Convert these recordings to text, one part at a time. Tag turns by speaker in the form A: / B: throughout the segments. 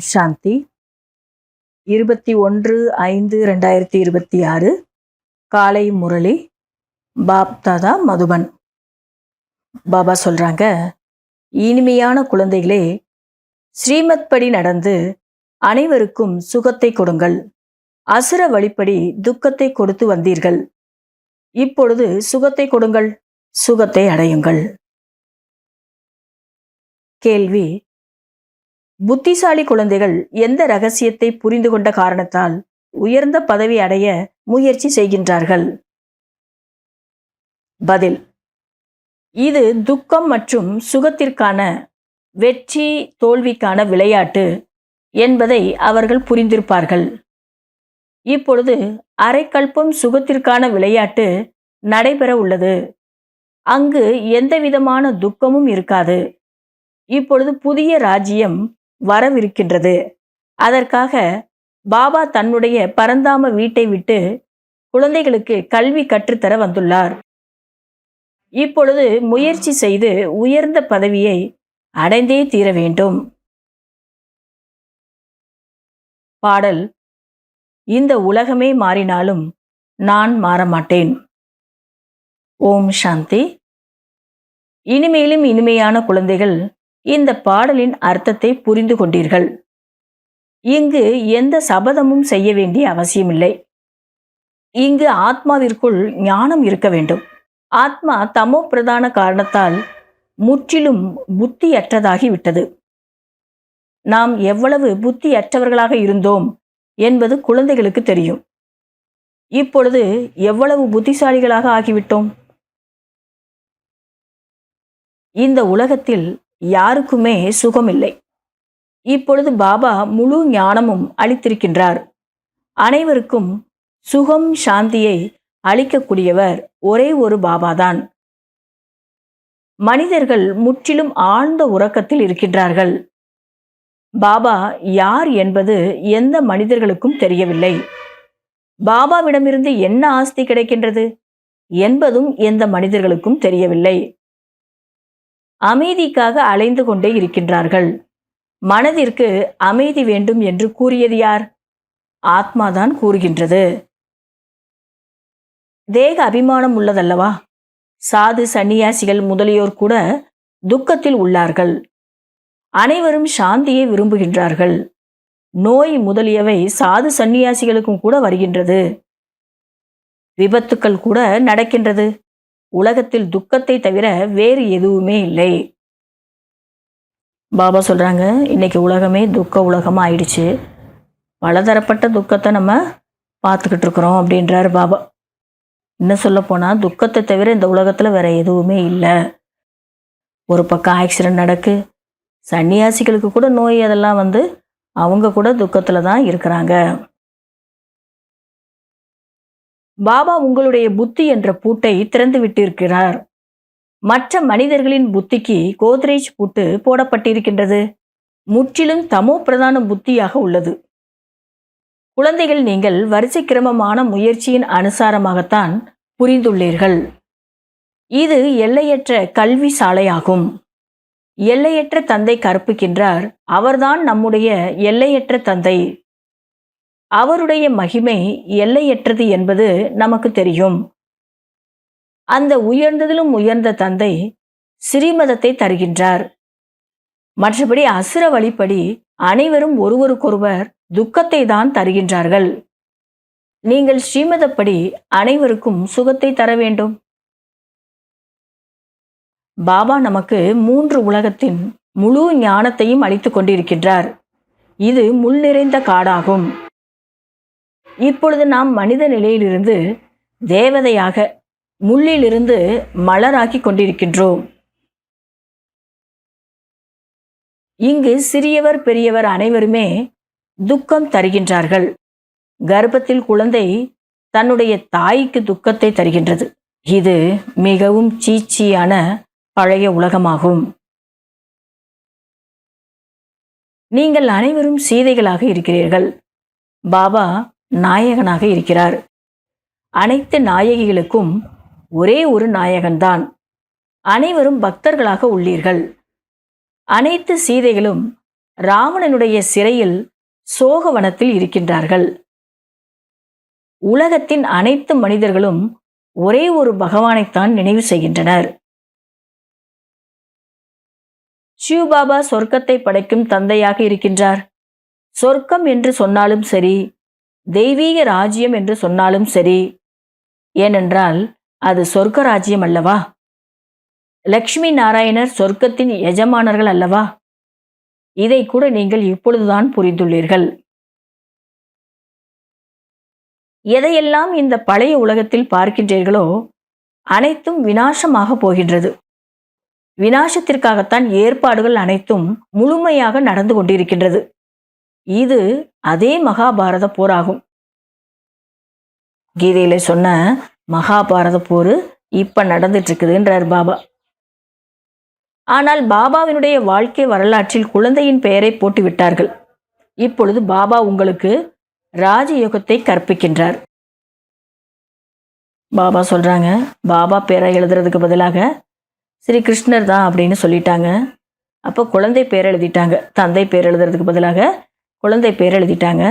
A: சாந்தி. 21/5/2026 காலை முரளி. பாப் தாதா, மதுபன். பாபா சொல்றாங்க, இனிமையான குழந்தைகளே, ஸ்ரீமத் படி நடந்து அனைவருக்கும் சுகத்தை கொடுங்கள். அசுர வழிப்படி துக்கத்தை கொடுத்து வந்தீர்கள். இப்பொழுது சுகத்தை கொடுங்கள், சுகத்தை அடையுங்கள். கேள்வி: புத்திசாலி குழந்தைகள் எந்த ரகசியத்தை புரிந்து கொண்ட காரணத்தால் உயர்ந்த பதவி அடைய முயற்சி செய்கின்றார்கள்? பதில்: இது துக்கம் மற்றும் சுகத்திற்கான, வெற்றி தோல்விக்கான விளையாட்டு என்பதை அவர்கள் புரிந்திருப்பார்கள். இப்பொழுது அரைக்கல்பம் சுகத்திற்கான விளையாட்டு நடைபெற உள்ளது. அங்கு எந்தவிதமான துக்கமும் இருக்காது. இப்பொழுது புதிய ராஜ்யம் வரவிருக்கின்றது. அதற்காக பாபா தன்னுடைய பரந்தாம வீட்டை விட்டு குழந்தைகளுக்கு கல்வி கற்றுத்தர வந்துள்ளார். இப்பொழுது முயற்சி செய்து உயர்ந்த பதவியை அடைந்தே தீர வேண்டும். பாடல்: இந்த உலகமே மாறினாலும் நான் மாறமாட்டேன். ஓம் சாந்தி. இனிமேலும் இனிமையான குழந்தைகள், இந்த பாடலின் அர்த்தத்தை புரிந்து கொண்டீர்கள். இங்கு எந்த சபதமும் செய்ய வேண்டிய அவசியமில்லை. இங்கு ஆத்மாவிற்குள் ஞானம் இருக்க வேண்டும். ஆத்மா தமோ பிரதான காரணத்தால் முற்றிலும் புத்தியற்றதாகிவிட்டது. நாம் எவ்வளவு புத்தியற்றவர்களாக இருந்தோம் என்பது குழந்தைகளுக்கு தெரியும். இப்பொழுது எவ்வளவு புத்திசாலிகளாக ஆகிவிட்டோம். இந்த உலகத்தில் யாருக்குமே சுகமில்லை. இப்பொழுது பாபா முழு ஞானமும் அளித்திருக்கின்றார். அனைவருக்கும் சுகம் சாந்தியை அளிக்கக்கூடியவர் ஒரே ஒரு பாபாதான். மனிதர்கள் முற்றிலும் ஆழ்ந்த உறக்கத்தில் இருக்கின்றார்கள். பாபா யார் என்பது எந்த மனிதர்களுக்கும் தெரியவில்லை. பாபாவிடமிருந்து என்ன ஆஸ்தி கிடைக்கின்றது என்பதும் எந்த மனிதர்களுக்கும் தெரியவில்லை. அமைதிக்காக அலைந்து கொண்டே இருக்கின்றார்கள். மனதிற்கு அமைதி வேண்டும் என்று கூறியது யார்? ஆத்மாதான் கூறுகின்றது. தேக அபிமானம் உள்ளதல்லவா? சாது சன்னியாசிகள் முதலியோர் கூட துக்கத்தில் உள்ளார்கள். அனைவரும் சாந்தியை விரும்புகின்றார்கள். நோய் முதலியவை சாது சன்னியாசிகளுக்கும் கூட வருகின்றது. விபத்துக்கள் கூட நடக்கின்றது. உலகத்தில் துக்கத்தை தவிர வேறு எதுவுமே இல்லை. பாபா சொல்றாங்க, இன்னைக்கு உலகமே துக்க உலகமா ஆயிடுச்சு. பலதரப்பட்ட துக்கத்தை நம்ம பார்த்துக்கிட்டு இருக்கிறோம் அப்படின்றாரு பாபா. இன்னும் சொல்ல போனா, துக்கத்தை தவிர இந்த உலகத்துல வேற எதுவுமே இல்லை. ஒரு பக்கம் ஆக்சிடென்ட் நடக்கு, சன்னியாசிகளுக்கு கூட நோய், அதெல்லாம் அவங்க கூட துக்கத்துல தான் இருக்கிறாங்க. பாபா உங்களுடைய புத்தி என்ற பூட்டை திறந்து விட்டிருக்கிறார். மற்ற மனிதர்களின் புத்திக்கு கோத்ரேஜ் பூட்டு போடப்பட்டிருக்கின்றது. முற்றிலும் தமோ பிரதான புத்தியாக உள்ளது. குழந்தைகள், நீங்கள் வரிசை கிரமமான முயற்சியின் அனுசாரமாகத்தான் புரிந்துள்ளீர்கள். இது எல்லையற்ற கல்வி சாலையாகும். எல்லையற்ற தந்தை கற்பிக்கின்றார். அவர்தான் நம்முடைய எல்லையற்ற தந்தை. அவருடைய மகிமை எல்லையற்றது என்பது நமக்கு தெரியும். அந்த உயர்ந்ததிலும் உயர்ந்த தந்தை ஸ்ரீமதத்தை தருகின்றார். மற்றபடி அசுர வழிப்படி அனைவரும் ஒருவருக்கொருவர் துக்கத்தை தான் தருகின்றார்கள். நீங்கள் ஸ்ரீமதப்படி அனைவருக்கும் சுகத்தை தர வேண்டும். பாபா நமக்கு 3 உலகத்தின் முழு ஞானத்தையும் அளித்துக் கொண்டிருக்கின்றார். இது முள் நிறைந்த காடாகும். இப்பொழுது நாம் மனித நிலையிலிருந்து தேவதையாக, முள்ளிலிருந்து மலராக்கி கொண்டிருக்கின்றோம். இங்கு சிறியவர் பெரியவர் அனைவருமே துக்கம் தருகின்றார்கள். கர்ப்பத்தில் குழந்தை தன்னுடைய தாய்க்கு துக்கத்தை தருகின்றது. இது மிகவும் சீச்சியான பழைய உலகமாகும். நீங்கள் அனைவரும் சீதைகளாக இருக்கிறீர்கள். பாபா நாயகனாக இருக்கிறார். அனைத்து நாயகிகளுக்கும் ஒரே ஒரு நாயகன்தான். அனைவரும் பக்தர்களாக உள்ளீர்கள். அனைத்து சீதைகளும் ராவணனுடைய சிறையில் சோகவனத்தில் இருக்கின்றார்கள். உலகத்தின் அனைத்து மனிதர்களும் ஒரே ஒரு பகவானைத்தான் நினைவு செய்கின்றனர். சிவபாபா சொர்க்கத்தை படைக்கும் தந்தையாக இருக்கின்றார். சொர்க்கம் என்று சொன்னாலும் சரி, தெய்வீக ராஜ்யம் என்று சொன்னாலும் சரி, ஏனென்றால் அது சொர்க்க ராஜ்யம் அல்லவா? லக்ஷ்மி நாராயணர் சொர்க்கத்தின் எஜமானர்கள் அல்லவா? இதை கூட நீங்கள் இப்பொழுதுதான் புரிந்துள்ளீர்கள். எதையெல்லாம் இந்த பழைய உலகத்தில் பார்க்கின்றீர்களோ அனைத்தும் வினாசமாக போகின்றது. வினாசத்திற்காகத்தான் ஏற்பாடுகள் அனைத்தும் முழுமையாக நடந்து கொண்டிருக்கின்றது. இது அதே மகாபாரத போராகும். கீதையில சொன்ன மகாபாரத போர் இப்ப நடந்துட்டு இருக்குதுன்றார் பாபா. ஆனால் பாபாவினுடைய வாழ்க்கை வரலாற்றில் குழந்தையின் பெயரை போட்டு விட்டார்கள். இப்பொழுது பாபா உங்களுக்கு ராஜயோகத்தை கற்பிக்கின்றார். பாபா சொல்றாங்க, பாபா பேரை எழுதுறதுக்கு பதிலாக ஸ்ரீ கிருஷ்ணர் தான் அப்படின்னு சொல்லிட்டாங்க. அப்போ குழந்தை பேர் எழுதிட்டாங்க. தந்தை பேர் எழுதுறதுக்கு பதிலாக குழந்தை பேர் எழுதிட்டாங்க.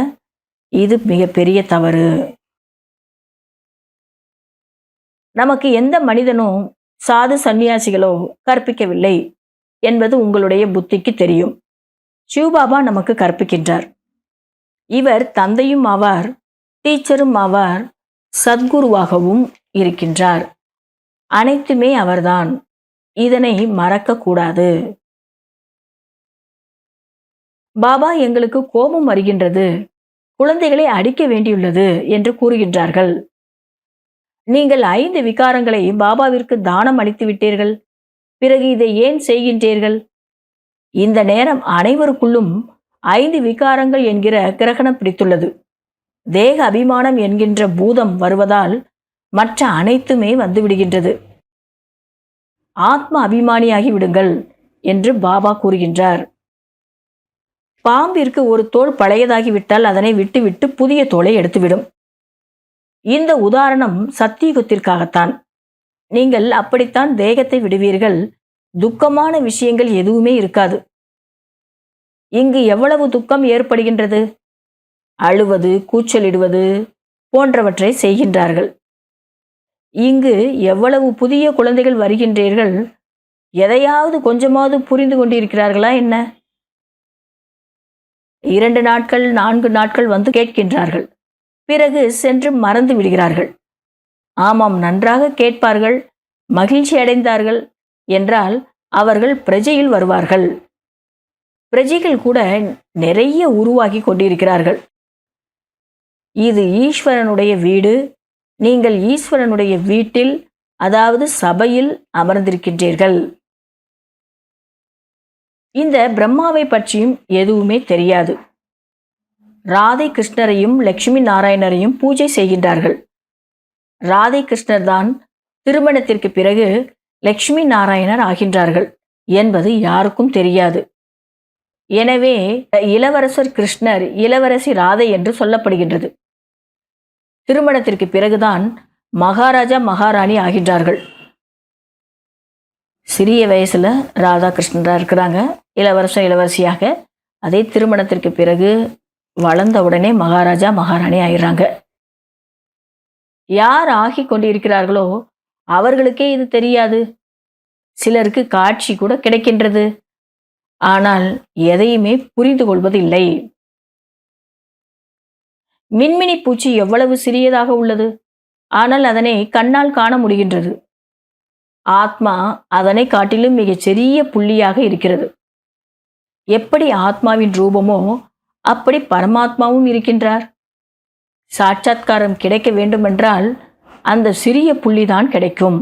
A: இது மிகப்பெரிய தவறு. நமக்கு எந்த மனிதனும் சாது சன்னியாசிகளோ கற்பிக்கவில்லை என்பது உங்களுடைய புத்திக்கு தெரியும். சிவபாபா நமக்கு கற்பிக்கின்றார். இவர் தந்தையும் ஆவார், டீச்சரும் ஆவார், சத்குருவாகவும் இருக்கின்றார். அனைத்துமே அவர்தான். இதனை மறக்கக்கூடாது. பாபா எங்களுக்கு கோபம் வருகின்றது, குழந்தைகளை அடிக்க வேண்டியுள்ளது என்று கூறுகின்றார்கள். நீங்கள் 5 விகாரங்களை பாபாவிற்கு தானம் அளித்து விட்டீர்கள். பிறகு இதை ஏன் செய்கின்றீர்கள்? இந்த நேரம் அனைவருக்குள்ளும் 5 விகாரங்கள் என்கிற கிரகணம் பிடித்துள்ளது. தேக அபிமானம் என்கின்ற பூதம் வருவதால் மற்ற அனைத்துமே வந்துவிடுகின்றது. ஆத்ம அபிமானியாகி விடுங்கள் என்று பாபா கூறுகின்றார். பாம்பிற்கு ஒரு தோல் பழையதாகிவிட்டால் அதனை விட்டுவிட்டு புதிய தோலை எடுத்துவிடும். இந்த உதாரணம் சத்தியுகத்திற்காகத்தான். நீங்கள் அப்படித்தான் தேகத்தை விடுவீர்கள். துக்கமான விஷயங்கள் எதுவுமே இருக்காது. இங்கு எவ்வளவு துக்கம் ஏற்படுகின்றது? அழுவது, கூச்சலிடுவது போன்றவற்றை செய்கின்றார்கள். இங்கு எவ்வளவு புதிய குழந்தைகள் வருகின்றீர்கள். எதையாவது கொஞ்சமாவது புரிந்து கொண்டிருக்கிறார்களா என்ன? 2 நாட்கள் 4 நாட்கள் வந்து கேட்கின்றார்கள். பிறகு சென்று மறந்து விடுகிறார்கள். ஆமாம், நன்றாக கேட்பார்கள், மகிழ்ச்சி அடைந்தார்கள் என்றால் அவர்கள் பிரஜையில் வருவார்கள். பிரஜைகள் கூட நிறைய உருவாகி கொண்டிருக்கிறார்கள். இது ஈஸ்வரனுடைய வீடு. நீங்கள் ஈஸ்வரனுடைய வீட்டில், அதாவது சபையில் அமர்ந்திருக்கின்றீர்கள். இந்த பிரம்மாவை பற்றியும் எதுவுமே தெரியாது. ராதை கிருஷ்ணரையும் லட்சுமி நாராயணரையும் பூஜை செய்கின்றார்கள். ராதை கிருஷ்ணர் தான் திருமணத்திற்கு பிறகு லட்சுமி நாராயணர் ஆகின்றார்கள் என்பது யாருக்கும் தெரியாது. எனவே இளவரசர் கிருஷ்ணர், இளவரசி ராதை என்று சொல்லப்படுகின்றது. திருமணத்திற்கு பிறகுதான் மகாராஜா மகாராணி ஆகின்றார்கள். சிறிய வயசுல ராதா கிருஷ்ணரா இருக்கிறாங்க, இளவரசன் இளவரசியாக. அதே திருமணத்திற்கு பிறகு வளர்ந்த உடனே மகாராஜா மகாராணி ஆயிடுறாங்க. யார் ஆகி கொண்டிருக்கிறார்களோ அவர்களுக்கே இது தெரியாது. சிலருக்கு காட்சி கூட கிடைக்கின்றது, ஆனால் எதையுமே புரிந்து கொள்வதில்லை. மின்மினி பூச்சி எவ்வளவு சிறியதாக உள்ளது, ஆனால் அதனை கண்ணால் காண முடிகின்றது. ஆத்மா அதனை காட்டிலும் மிகச் சிறிய புள்ளியாக இருக்கிறது. எப்படி ஆத்மாவின் ரூபமோ அப்படி பரமாத்மாவும் இருக்கின்றார். சாட்சாத்காரம் கிடைக்க வேண்டுமென்றால் அந்த சிறிய புள்ளிதான் கிடைக்கும்.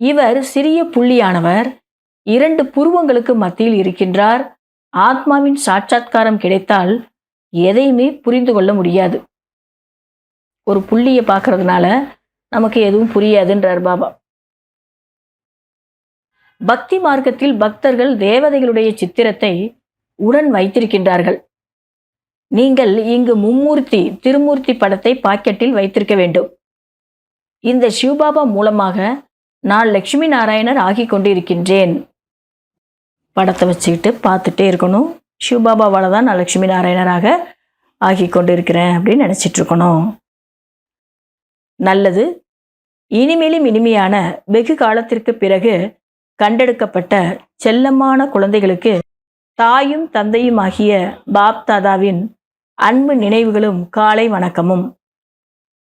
A: இவர் சிறிய புள்ளியானவர் 2 புருவங்களுக்கு மத்தியில் இருக்கின்றார். ஆத்மாவின் சாட்சாத்காரம் கிடைத்தால் எதையுமே புரிந்து கொள்ள முடியாது. ஒரு புள்ளியை பார்க்கறதுனால நமக்கு எதுவும் புரியாதுன்றார் பாபா. பக்தி மார்க்கத்தில் பக்தர்கள் தேவதைகளுடைய சித்திரத்தை உடன் வைத்திருக்கின்றார்கள். நீங்கள் இங்கு மும்மூர்த்தி திருமூர்த்தி படத்தை பாக்கெட்டில் வைத்திருக்க வேண்டும். இந்த சிவபாபா மூலமாக நான் லட்சுமி நாராயணர் ஆகிக் கொண்டிருக்கின்றேன். படத்தை வச்சுக்கிட்டு பார்த்துட்டே இருக்கணும். சிவபாபாவால் தான் நான் லட்சுமி நாராயணராக ஆகி கொண்டு இருக்கிறேன் அப்படின்னு நினச்சிட்டு இருக்கணும். நல்லது. இனிமேலும் இனிமையான வெகு காலத்திற்கு பிறகு கண்டெடுக்கப்பட்ட செல்லமான குழந்தைகளுக்கு தாயும் தந்தையும் ஆகிய பாப் தாதாவின் அன்பு நினைவுகளும் காலை வணக்கமும்.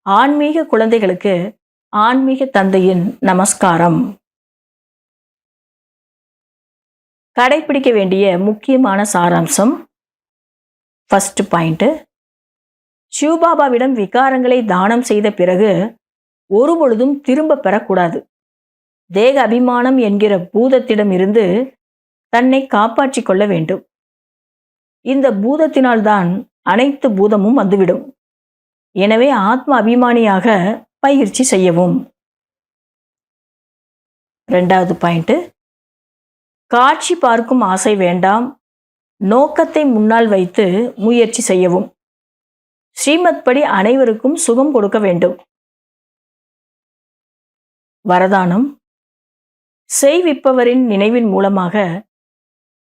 A: ஆன்மீக குழந்தைகளுக்கு ஆன்மீக தந்தையின் நமஸ்காரம். கடைபிடிக்க வேண்டிய முக்கியமான சாராம்சம். ஃபர்ஸ்ட் பாயிண்ட், சிவபாபாவிடம் விகாரங்களை தானம் செய்த பிறகு ஒருபொழுதும் திரும்ப பெறக்கூடாது. தேக அபிமானம் என்கிற பூதத்திடம் இருந்து தன்னை காப்பாற்றிக் கொள்ள வேண்டும். இந்த பூதத்தினால்தான் அனைத்து பூதமும் வந்துவிடும். எனவே ஆத்ம அபிமானியாக பயிற்சி செய்யவும். இரண்டாவது பாயிண்ட், காட்சி பார்க்கும் ஆசை வேண்டாம். நோக்கத்தை முன்னால் வைத்து முயற்சி செய்யவும். ஸ்ரீமத் படி அனைவருக்கும் சுகம் கொடுக்க வேண்டும். வரதானம், செய்விப்பவரின் நினைவின் மூலமாக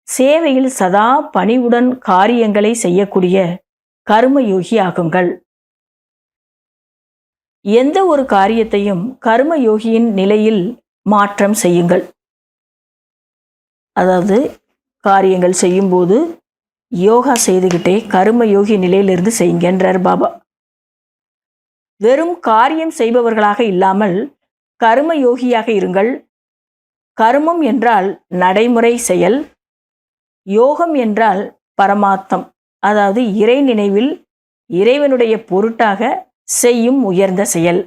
A: சேவையில் சதா பணிவுடன் காரியங்களை செய்யக்கூடிய கர்மயோகி ஆகுங்கள். எந்த ஒரு காரியத்தையும் கர்மயோகியின் நிலையில் மாற்றம் செய்யுங்கள். அதாவது காரியங்கள் செய்யும்போது யோகா செய்துகிட்டே கர்மயோகி நிலையிலிருந்து செய்யுங்கன்றார் பாபா. வெறும் காரியம் செய்பவர்களாக இல்லாமல் கர்மயோகியாக இருங்கள். கர்மம் என்றால் நடைமுறை செயல், யோகம் என்றால் பரமார்த்தம், அதாவது இறை நினைவில் இறைவனுடைய பொருட்டாக செய்யும் உயர்ந்த செயல்.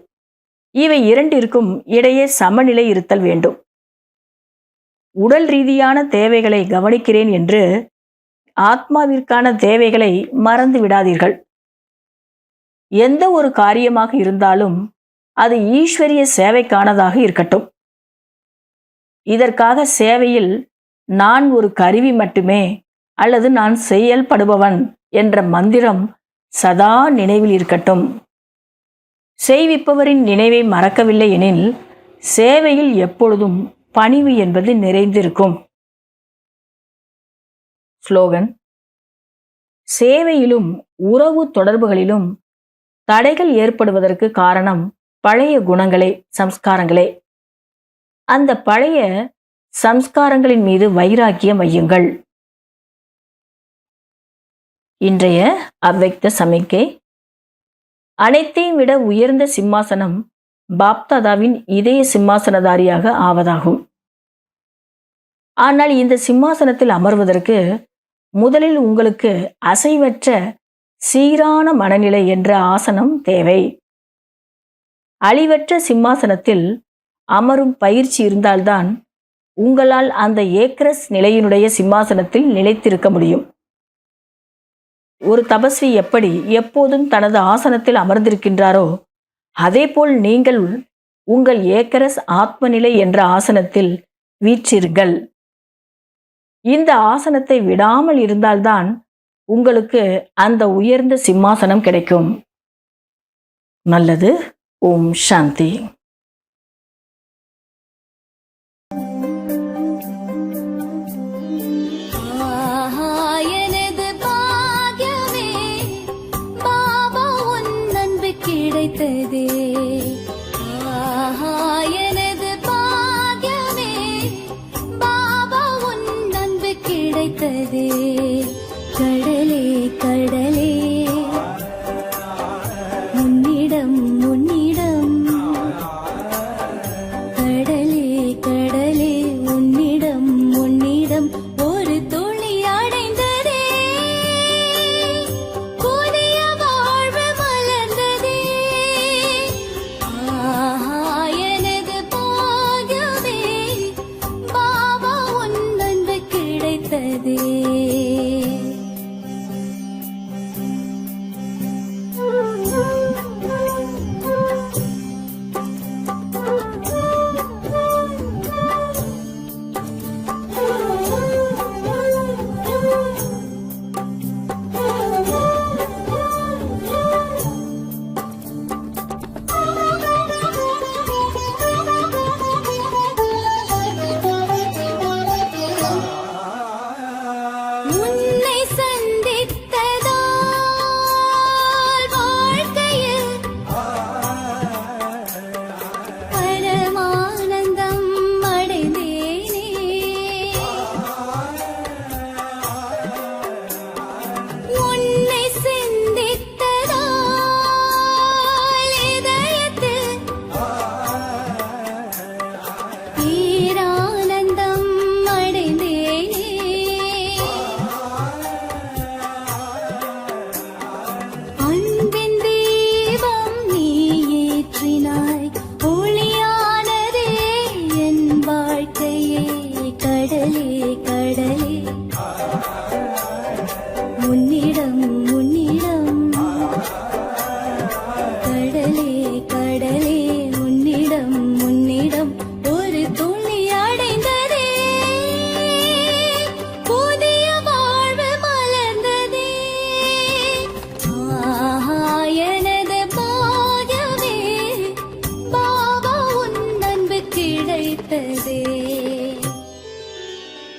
A: இவை இரண்டிற்கும் இடையே சமநிலை இருத்தல் வேண்டும். உடல் ரீதியான தேவைகளை கவனிக்கிறேன் என்று ஆத்மாவிற்கான தேவைகளை மறந்து விடாதீர்கள். எந்த ஒரு காரியமாக இருந்தாலும் அது ஈஸ்வரிய சேவைக்கானதாக இருக்கட்டும். இதற்காக சேவையில் நான் ஒரு கருவி மட்டுமே அல்லது நான் செயல்படுபவன் என்ற மந்திரம் சதா நினைவில் இருக்கட்டும். செய்விப்பவரின் நினைவை மறக்கவில்லை எனில் சேவையில் எப்பொழுதும் பணிவு என்பது நிறைந்திருக்கும். ஸ்லோகன், சேவையிலும் உறவு தொடர்புகளிலும் தடைகள் ஏற்படுவதற்கு காரணம் பழைய குணங்களே, சம்ஸ்காரங்களே. அந்த பழைய சம்ஸ்காரங்களின் மீது வைராக்கியம் வையுங்கள். இன்றைய அவ்வக்த சமிக்கை. அனைத்தையும் விட உயர்ந்த சிம்மாசனம் பாப்தாதாவின் இதய சிம்மாசனதாரியாக ஆவதாகும். ஆனால் இந்த சிம்மாசனத்தில் அமர்வதற்கு முதலில் உங்களுக்கு அசைவற்ற சீரான மனநிலை என்ற ஆசனம் தேவை. அழிவற்ற சிம்மாசனத்தில் அமரும் பயிற்சி இருந்தால்தான் உங்களால் அந்த ஏக்ரஸ் நிலையினுடைய சிம்மாசனத்தில் நிலைத்திருக்க முடியும். ஒரு தபஸ்வி எப்படி எப்போதும் தனது ஆசனத்தில் அமர்ந்திருக்கின்றாரோ அதேபோல் நீங்கள் உங்கள் ஏக்கரஸ் ஆத்மநிலை என்ற ஆசனத்தில் வீற்றிருங்கள். இந்த ஆசனத்தை விடாமல் இருந்தால்தான் உங்களுக்கு அந்த உயர்ந்த சிம்மாசனம் கிடைக்கும். நல்லது. ஓம் சாந்தி.
B: கிடைத்ததே எனது பாக்யமே, பாபா உன் அன்பு கிடைத்ததே. கடலே கடலே உன்னிடம் உன்னிடம் கடலே